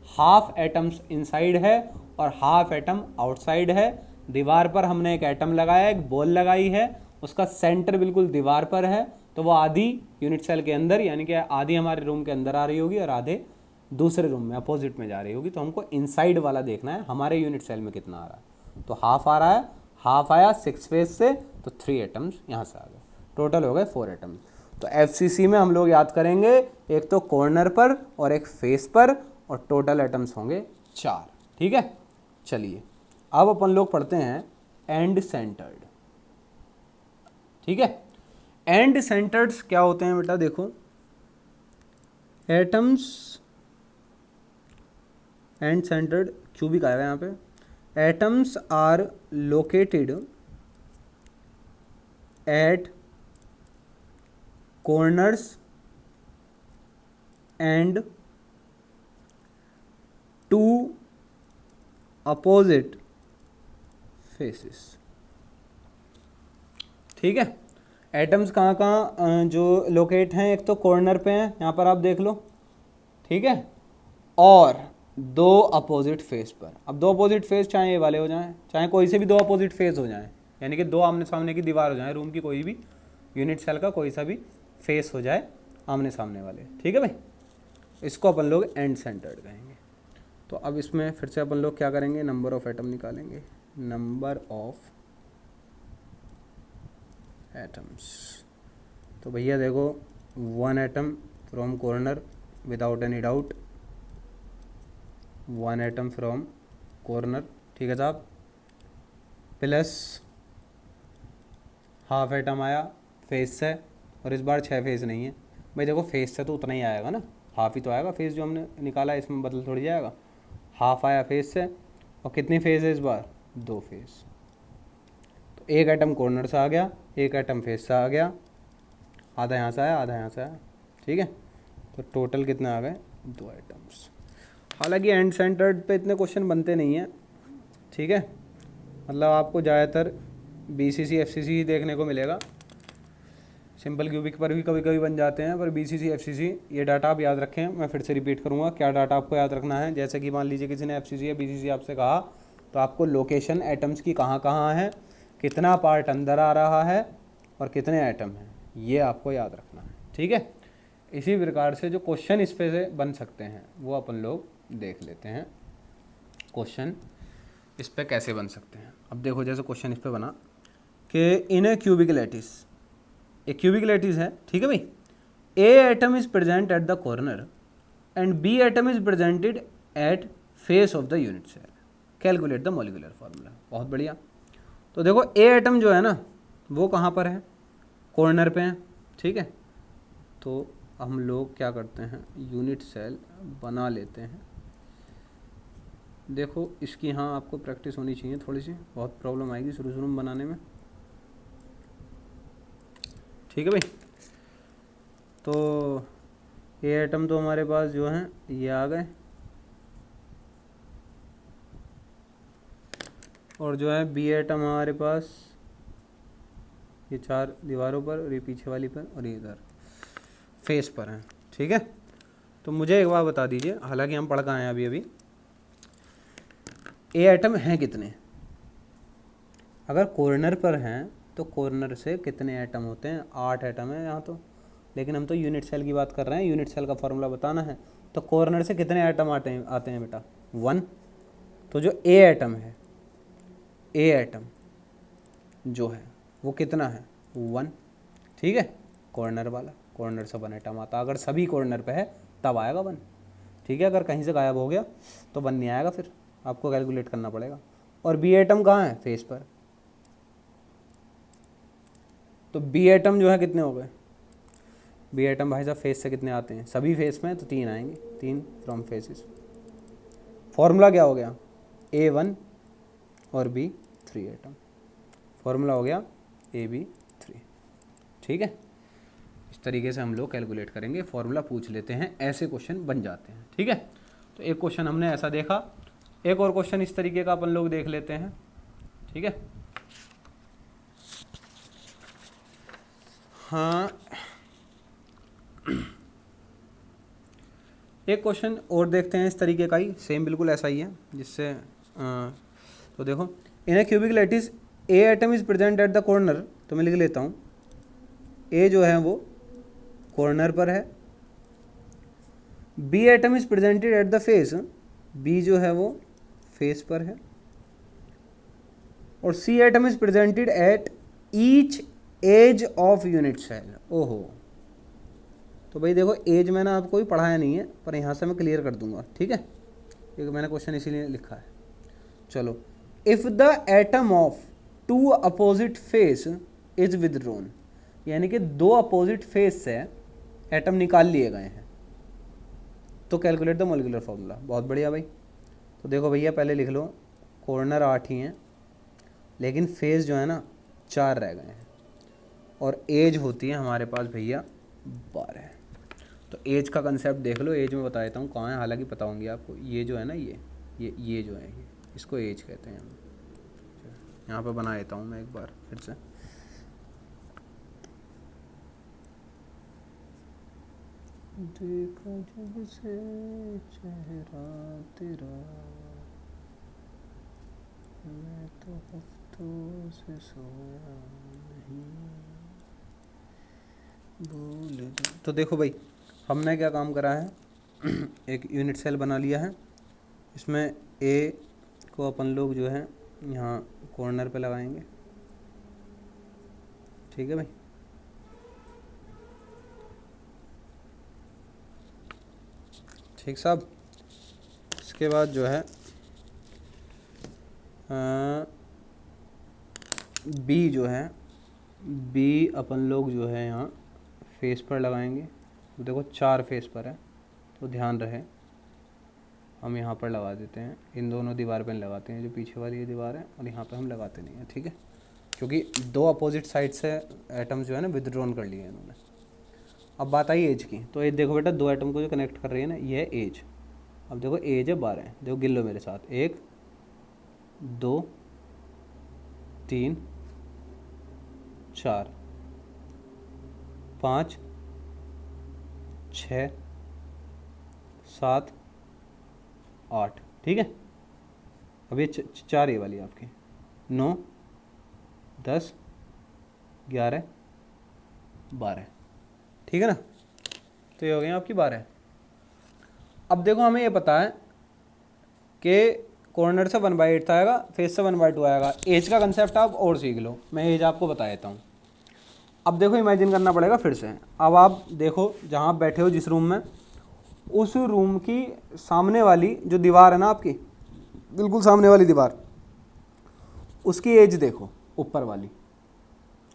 हाफ एटम्स इनसाइड है और हाफ एटम आउटसाइड है। दीवार पर हमने एक एटम लगाया, एक बॉल लगाई है, उसका सेंटर बिल्कुल दीवार पर है, तो वो आधी यूनिट सेल के अंदर, यानी कि आधी हमारे रूम के अंदर आ रही होगी और आधे दूसरे रूम में अपोजिट में जा रही होगी। तो हमको इनसाइड वाला देखना है हमारे यूनिट सेल में कितना आ रहा है। तो हाफ आ रहा है, हाफ आया 6 फेस से, तो 3 एटम्स यहाँ से आ गए, टोटल हो गए 4 एटम्स। तो एफसीसी में हम लोग याद करेंगे एक तो कॉर्नर पर और एक फेस पर, और टोटल एटम्स होंगे 4। ठीक है, चलिए अब अपन लोग पढ़ते हैं एंड सेंटर्ड। ठीक है, एंड सेंटर्ड्स क्या होते हैं बेटा, देखो एटम्स एंड सेंटर्ड क्यूबिक आएगा यहाँ पे। Atoms are located at corners and two opposite faces। ठीक है, एटम्स कहाँ कहाँ जो लोकेट हैं, एक तो कॉर्नर पे हैं, यहाँ पर आप देख लो, ठीक है, और 2 अपोजिट फेस पर। अब 2 अपोजिट फेस चाहे ये वाले हो जाएं, चाहे कोई से भी 2 अपोजिट फेस हो जाएं, यानी कि 2 आमने सामने की दीवार हो जाए, रूम की कोई भी, यूनिट सेल का कोई सा भी फेस हो जाए आमने सामने वाले। ठीक है भाई, इसको अपन लोग एंड सेंटर्ड कहेंगे। तो अब इसमें फिर से अपन लोग क्या करेंगे, नंबर ऑफ एटम निकालेंगे, नंबर ऑफ एटम्स। तो भैया देखो 1 atom from corner without any doubt, 1 atom from corner, ठीक है साहब, प्लस हाफ एटम आया फेस से, और इस बार 6 फेस नहीं है भाई, देखो फेस से तो उतना ही आएगा ना, हाफ ही तो आएगा फेस जो हमने निकाला है, इसमें बदल थोड़ी जाएगा। हाफ आया फेस से, और कितनी फेस है इस बार, 2 फेस। तो 1 एटम कॉर्नर से आ गया, 1 एटम फेस से आ गया, आधा यहाँ से आया, आधा यहाँ से आया। ठीक है, तो टोटल कितने आ गए, 2 एटम्स। हालांकि एंड सेंटर्ड पे इतने क्वेश्चन बनते नहीं हैं, ठीक है, मतलब आपको ज़्यादातर बीसीसी एफसीसी देखने को मिलेगा। सिंपल क्यूबिक पर भी कभी कभी बन जाते हैं, पर बीसीसी एफसीसी ये डाटा आप याद रखें। मैं फिर से रिपीट करूँगा क्या डाटा आपको याद रखना है। जैसे कि मान लीजिए किसी ने एफसीसी या बीसीसी आपसे कहा, तो आपको लोकेशन एटम्स की कहाँ कहाँ है, कितना पार्ट अंदर आ रहा है और कितने एटम हैं, ये आपको याद रखना है। ठीक है, इसी प्रकार से जो क्वेश्चन इस पे से बन सकते हैं वो अपन लोग देख लेते हैं, क्वेश्चन इस पे कैसे बन सकते हैं। अब देखो जैसे क्वेश्चन इस पे बना कि इन ए क्यूबिक लैटिस, एक क्यूबिक लैटिस है, ठीक है भाई, A atom is present at the corner and B atom is presented at face of the unit cell, calculate the molecular formula. बहुत बढ़िया। तो देखो ए एटम जो है ना वो कहाँ पर है, कॉर्नर पे है, ठीक है। तो हम लोग क्या करते हैं, यूनिट सेल बना लेते हैं। देखो इसकी हाँ आपको प्रैक्टिस होनी चाहिए थोड़ी सी, बहुत प्रॉब्लम आएगी शुरू शुरू में बनाने में, ठीक है भाई। तो ए एटम तो हमारे पास जो हैं ये आ गए, और जो है बी एटम हमारे पास ये 4 दीवारों पर, और ये पीछे वाली पर, और ये इधर फेस पर हैं, ठीक है। तो मुझे एक बार बता दीजिए, हालांकि हम पढ़ कहाँ हैं अभी अभी, ए एटम हैं कितने, अगर कॉर्नर पर हैं तो कॉर्नर से कितने एटम होते हैं, 8 एटम है यहाँ तो, लेकिन हम तो यूनिट सेल की बात कर रहे हैं, यूनिट सेल का फॉर्मूला बताना है। तो कॉर्नर से कितने एटम आते हैं बेटा, 1। तो जो ए एटम है, ए एटम जो है वो कितना है, 1, ठीक है। कॉर्नर वाला, कॉर्नर से 1 एटम आता, अगर सभी कॉर्नर पे है तब आएगा 1, ठीक है। अगर कहीं से गायब हो गया तो 1 नहीं आएगा, फिर आपको कैलकुलेट करना पड़ेगा। और बी एटम कहाँ है, फेस पर। तो बी एटम जो है कितने हो गए, बी एटम भाई साहब फेस से कितने आते हैं, सभी फेस में तो 3 आएंगे, 3 फ्रॉम फेसेस। फॉर्मूला क्या हो गया, A1 और B3 एटम, फॉर्मूला हो गया AB3, ठीक है। इस तरीके से हम लोग कैलकुलेट करेंगे, फॉर्मूला पूछ लेते हैं, ऐसे क्वेश्चन बन जाते हैं, ठीक है। तो एक क्वेश्चन हमने ऐसा देखा, एक और क्वेश्चन इस तरीके का अपन लोग देख लेते हैं, ठीक है। हाँ, एक क्वेश्चन और देखते हैं इस तरीके का ही, सेम बिल्कुल ऐसा ही है, जिससे तो देखो, in a cubic lattice A atom is present at the corner, तो मैं लिख लेता हूँ ए जो है वो कॉर्नर पर है, B atom is presented at the face, B जो है वो फेस पर है, और C atom is presented at each edge of unit cell. ओहो, तो भाई देखो एज मैंने आपको भी पढ़ाया नहीं है, पर यहाँ से मैं क्लियर कर दूंगा, ठीक है, क्योंकि मैंने क्वेश्चन इसीलिए लिखा है। चलो, if the atom of two opposite face is withdrawn, यानी कि दो अपोजिट फेस से एटम निकाल लिए गए हैं, तो कैलकुलेट द मॉलिक्यूलर फॉर्मूला। बहुत बढ़िया भाई, तो देखो भैया पहले लिख लो, कॉर्नर 8 ही हैं, लेकिन फेस जो है ना 4 रह गए हैं, और एज होती है हमारे पास भैया 12। तो एज का कंसेप्ट देख लो, एज में बता देता हूँ कहाँ है, हालांकि पता होंगे आपको, ये जो है ना, ये जो है, ये इसको एज कहते हैं हम। यहाँ पे बना देता हूँ मैं एक बार फिर से। देखा जब से चेहरा तेरा, मैं तो हफ्तों से सोया नहीं, भूल। तो देखो भाई, हमने क्या काम करा है, एक यूनिट सेल बना लिया है, इसमें ए को अपन लोग जो है यहाँ कॉर्नर पे लगाएंगे, ठीक है भाई। ठीक साहब, इसके बाद जो है बी जो है, बी अपन लोग जो है यहाँ फेस पर लगाएंगे। तो देखो 4 फेस पर है, तो ध्यान रहे हम यहाँ पर लगा देते हैं, इन दोनों दीवार पर लगाते हैं, जो पीछे वाली ये दीवार है, और यहाँ पर हम लगाते नहीं हैं, ठीक है, क्योंकि दो अपोजिट साइड से एटम जो है ना विदड्रॉन कर लिए इन्होंने। अब बात आई एज की, तो ये देखो बेटा, दो एटम को जो कनेक्ट कर रही है ना, ये है एज। अब देखो एज है 12, देखो गिन लो मेरे साथ, 1 2 3 4 5 6 7 8, ठीक है। अब ये 4 ये वाली आपकी, 9 10 11 12, ठीक है ना, तो ये हो गई आपकी 12। अब देखो हमें ये पता है कि कॉर्नर से 1/8 आएगा, फेस से 1/2 आएगा। एज का कंसेप्ट आप और सीख लो, मैं एज आपको बता देता हूँ। अब देखो इमेजिन करना पड़ेगा फिर से। अब आप देखो जहाँ आप बैठे हो जिस रूम में, उस रूम की सामने वाली जो दीवार है ना आपकी, बिल्कुल सामने वाली दीवार, उसकी एज देखो ऊपर वाली,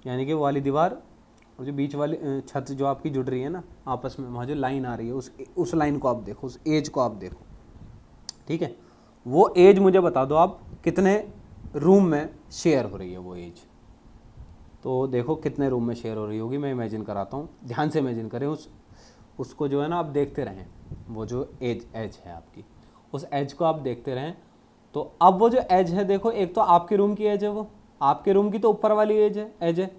यानी कि वो वाली दीवार और जो बीच वाली छत जो आपकी जुड़ रही है ना आपस में, वहाँ जो लाइन आ रही है, उस लाइन को आप देखो, उस एज को आप देखो, ठीक है। वो एज मुझे बता दो आप कितने रूम में शेयर हो रही है वो एज। तो देखो कितने रूम में शेयर हो रही होगी, मैं इमेजिन कराता हूँ, ध्यान से इमेजिन करें, उसको जो है ना आप देखते रहें, वो जो एज है आपकी, उस एज को आप देखते रहें। तो अब वो जो एज है देखो, एक तो आपके रूम की एज है, वो आपके रूम की तो ऊपर वाली एज है,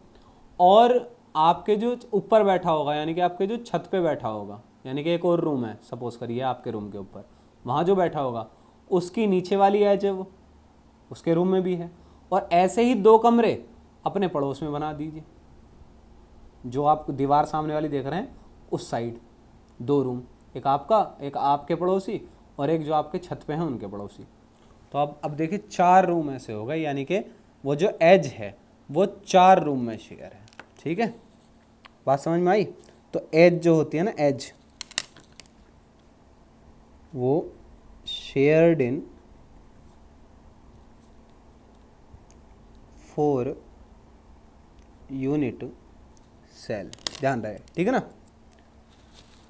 और आपके जो ऊपर बैठा होगा, यानी कि आपके जो छत पे बैठा होगा, यानी कि एक और रूम है सपोज करिए आपके रूम के ऊपर, वहाँ जो बैठा होगा उसकी नीचे वाली एज है, वो उसके रूम में भी है। और ऐसे ही 2 कमरे अपने पड़ोस में बना दीजिए, जो आप दीवार सामने वाली देख रहे हैं उस साइड 2 रूम, एक आपका, एक आपके पड़ोसी, और एक जो आपके छत पे हैं उनके पड़ोसी। तो अब देखिए 4 रूम ऐसे हो गए, यानी कि वो जो एज है वो 4 रूम में शेयर है, ठीक है, बात समझ में आई। तो एज जो होती है ना, एज वो शेयर्ड इन 4 यूनिट सेल, ध्यान रहे, ठीक है ना,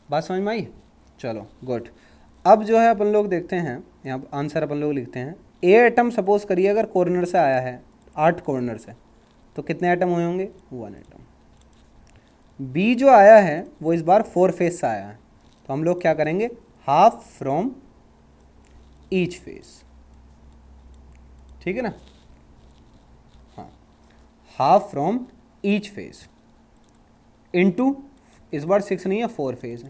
बात समझ में आई। चलो गुड। अब जो है अपन लोग देखते हैं, यहाँ आंसर अपन लोग लिखते हैं। ए एटम सपोज करिए अगर कॉर्नर से आया है, 8 कॉर्नर से, तो कितने एटम हुए होंगे, 1 एटम। बी जो आया है वो इस बार 4 फेस से आया है, तो हम लोग क्या करेंगे, हाफ फ्रॉम ईच फेस, ठीक है ना, हाँ, half from each face. Into, इस बार 6 नहीं है 4 फेज है,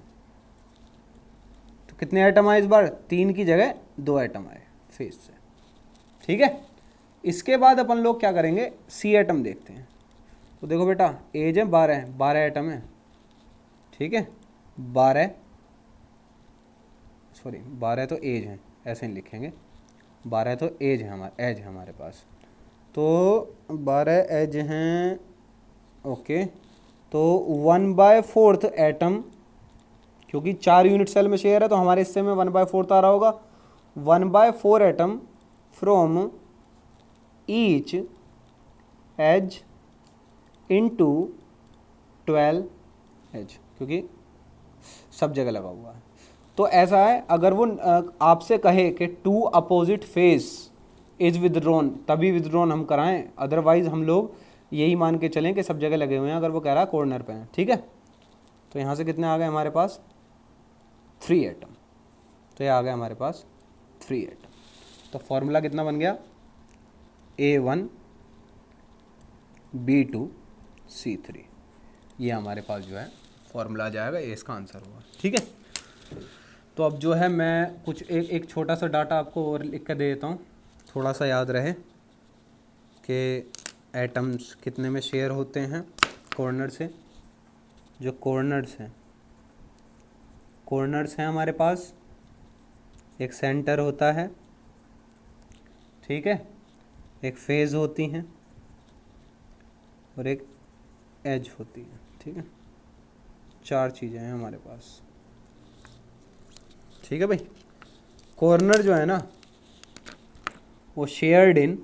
तो कितने एटम आए इस बार, 3 की जगह 2 एटम आए फेज से। ठीक है, इसके बाद अपन लोग क्या करेंगे, सी एटम देखते हैं। तो देखो बेटा एज है 12 एटम है। ठीक है, 12 तो एज है, ऐसे नहीं लिखेंगे, 12 तो एज है हमारे पास, तो 12 एज हैं। ओके, तो 1/4 एटम, क्योंकि 4 यूनिट सेल में शेयर है तो हमारे हिस्से में 1/4 आ रहा होगा। 1/4 atom from each edge into 12 edge, क्योंकि सब जगह लगा हुआ है। तो ऐसा है, अगर वो आपसे कहे कि 2 अपोजिट फेस इज विदड्रॉन, तभी विदड्रॉन हम कराएं, अदरवाइज हम लोग यही मान के चलें कि सब जगह लगे हुए हैं, अगर वो कह रहा है कॉर्नर पे हैं। ठीक है, तो यहाँ से कितने आ गए हमारे पास, 3 एटम, तो ये आ गया हमारे पास 3 एटम। तो फॉर्मूला कितना बन गया, A1 B2 C3, ये हमारे पास जो है फॉर्मूला आ जाएगा, ये इसका आंसर हुआ। ठीक है, तो अब जो है मैं कुछ एक छोटा सा डाटा आपको और लिख कर दे देता हूँ, थोड़ा सा याद रहे कि एटम्स कितने में शेयर होते हैं कॉर्नर से। जो कॉर्नर्स हैं हमारे पास, एक सेंटर होता है, ठीक है, एक फेज होती हैं और एक एज होती है। ठीक है, 4 चीज़ें हैं हमारे पास। ठीक है भाई, कॉर्नर जो है ना वो शेयर्ड इन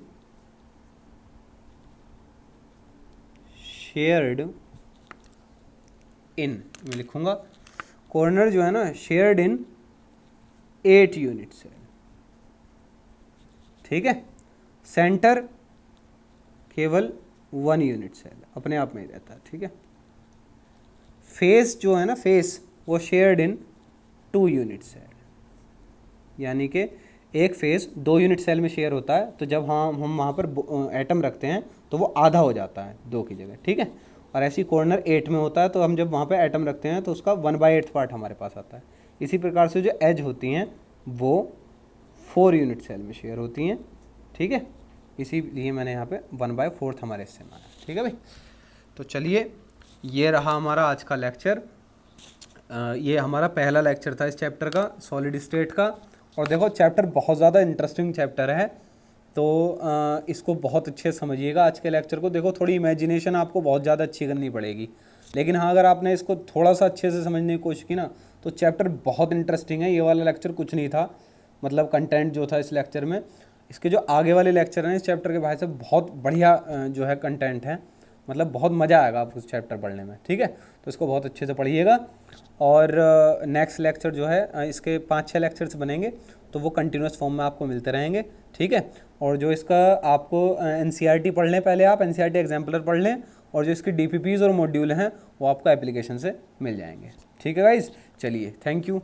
मैं लिखूंगा, कॉर्नर जो है ना शेयर्ड इन 8 यूनिट सेल। ठीक है, सेंटर केवल 1 यूनिट सेल अपने आप में ही रहता है। ठीक है, फेस जो है ना, फेस वो शेयर्ड इन 2 यूनिट सेल, यानी कि एक फेस 2 यूनिट सेल में शेयर होता है, तो जब हम वहाँ पर एटम रखते हैं तो वो आधा हो जाता है 2 की जगह। ठीक है, और ऐसी कॉर्नर 8 में होता है, तो हम जब वहाँ पे एटम रखते हैं तो उसका 1/8 पार्ट हमारे पास आता है। इसी प्रकार से जो एज होती हैं वो 4 यूनिट सेल में शेयर होती हैं। ठीक है, इसीलिए मैंने यहाँ पे 1/4 हमारे हिस्से में आया। ठीक है भाई, तो चलिए ये रहा हमारा आज का लेक्चर। ये हमारा पहला लेक्चर था इस चैप्टर का, सॉलिड स्टेट का। और देखो चैप्टर बहुत ज़्यादा इंटरेस्टिंग चैप्टर है, तो इसको बहुत अच्छे से समझिएगा आज के लेक्चर को। देखो थोड़ी इमेजिनेशन आपको बहुत ज़्यादा अच्छी करनी पड़ेगी, लेकिन हाँ अगर आपने इसको थोड़ा सा अच्छे से समझने की कोशिश की ना तो चैप्टर बहुत इंटरेस्टिंग है। ये वाला लेक्चर कुछ नहीं था, मतलब कंटेंट जो था इस लेक्चर में, इसके जो आगे वाले लेक्चर हैं इस चैप्टर के भाई साहब बहुत बढ़िया जो है कंटेंट है, मतलब बहुत मज़ा आएगा आपको उस चैप्टर पढ़ने में। ठीक है, तो इसको बहुत अच्छे से पढ़िएगा। और नेक्स्ट लेक्चर जो है इसके 5-6 लेक्चर्स बनेंगे, तो वो कंटिन्यूस फॉर्म में आपको मिलते रहेंगे। ठीक है, और जो इसका आपको एनसीईआरटी पढ़ लें, पहले आप एनसीईआरटी एग्जाम्पलर पढ़ लें, और जो इसकी डीपीपीज और मॉड्यूल हैं वो आपको एप्लीकेशन से मिल जाएंगे। ठीक है गाइज, चलिए थैंक यू।